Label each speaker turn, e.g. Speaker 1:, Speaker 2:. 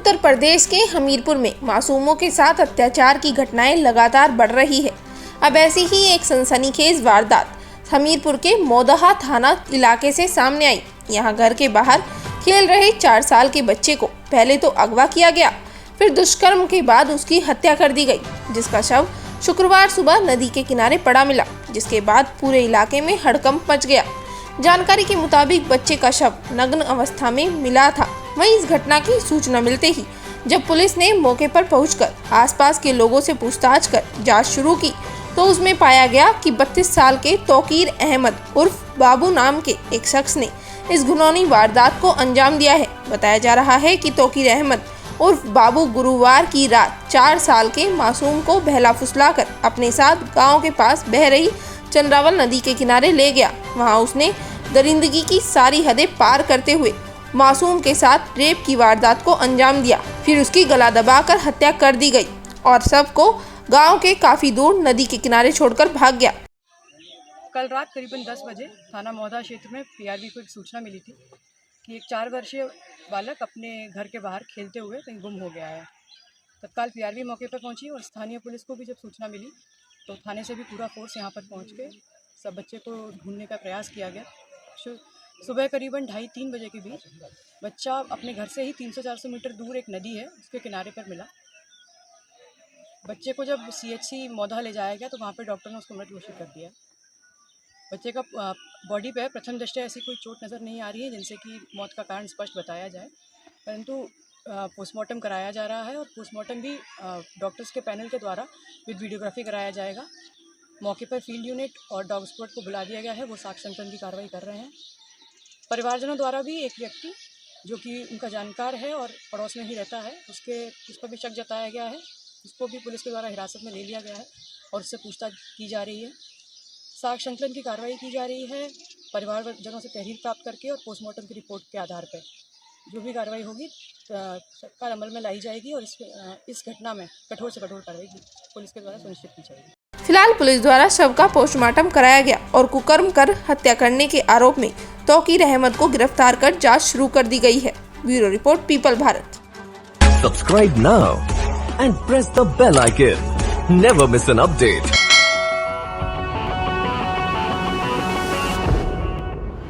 Speaker 1: उत्तर प्रदेश के हमीरपुर में मासूमों के साथ अत्याचार की घटनाएं लगातार बढ़ रही है। अब ऐसी ही एक सनसनीखेज वारदात हमीरपुर के मोदहा थाना इलाके से सामने आई। यहां घर के बाहर खेल रहे 4 साल के बच्चे को पहले तो अगवा किया गया, फिर दुष्कर्म के बाद उसकी हत्या कर दी गई, जिसका शव शुक्रवार सुबह नदी के किनारे पड़ा मिला, जिसके बाद पूरे इलाके में हड़कंप मच गया। जानकारी के मुताबिक बच्चे का शव नग्न अवस्था में मिला था। वहीं इस घटना की सूचना मिलते ही जब पुलिस ने मौके पर पहुंचकर आसपास के लोगों से पूछताछ कर जांच शुरू की तो उसमें पाया गया कि 32 साल के तौकीर अहमद उर्फ बाबू नाम के एक शख्स ने इस घिनौनी वारदात को अंजाम दिया है। बताया जा रहा है कि तौकीर अहमद उर्फ बाबू गुरुवार की रात 4 साल के मासूम को बहला फुसलाकर अपने साथ गांव के पास बह रही चंद्रावल नदी के किनारे ले गया। वहां उसने दरिंदगी की सारी हदें पार करते हुए मासूम के साथ रेप की वारदात को अंजाम दिया। फिर उसकी गला दबाकर हत्या कर दी गई और शव को गांव के काफी दूर नदी के किनारे छोड़कर भाग गया।
Speaker 2: कल रात करीबन 10 बजे थाना मोहदा क्षेत्र में पीआरबी को एक सूचना मिली थी कि एक 4 वर्षीय बालक अपने घर के बाहर खेलते हुए कहीं गुम हो गया है। तत्काल पीआरबी मौके पर पहुंची और स्थानीय पुलिस को भी जब सूचना मिली तो थाने से भी पूरा फोर्स यहां पर पहुंच के सब बच्चे को ढूंढने का प्रयास किया गया। सुबह करीबन 2:30-3 बजे के बीच बच्चा अपने घर से ही 300-400 मीटर दूर एक नदी है उसके किनारे पर मिला। बच्चे को जब CHC मोधा ले जाया गया तो वहाँ पे डॉक्टर ने उसको मृत घोषित कर दिया। बच्चे का बॉडी पे प्रथम दृष्टया ऐसी कोई चोट नज़र नहीं आ रही है जिनसे कि मौत का कारण स्पष्ट बताया जाए, परंतु पोस्टमार्टम कराया जा रहा है और पोस्टमार्टम भी डॉक्टर्स के पैनल के द्वारा विद वीडियोग्राफी कराया जाएगा। मौके पर फील्ड यूनिट और डॉग स्क्वाड को बुला दिया गया है, वो साक्ष्य संकलन की कार्रवाई कर रहे हैं। परिवारजनों द्वारा भी एक व्यक्ति जो कि उनका जानकार है और पड़ोस में ही रहता है उस पर भी शक जताया गया है। उसको भी पुलिस के द्वारा हिरासत में ले लिया गया है और उससे पूछताछ की जा रही है। साक्ष्य संकलन की कार्रवाई की जा रही है परिवारजनों से तहरीर प्राप्त करके और पोस्टमार्टम की रिपोर्ट के आधार पर जो भी कार्रवाई होगी तत्काल अमल में लाई जाएगी और इस घटना में कठोर से कठोर कार्रवाई पुलिस के द्वारा सुनिश्चित की जाएगी।
Speaker 1: फिलहाल पुलिस द्वारा शव का पोस्टमार्टम कराया गया और कुकर्म कर हत्या करने के आरोप में तौकीर अहमद को गिरफ्तार कर जांच शुरू कर दी गई है। Bureau report, people Bharat.
Speaker 3: Subscribe now and press the bell icon. Never miss an update.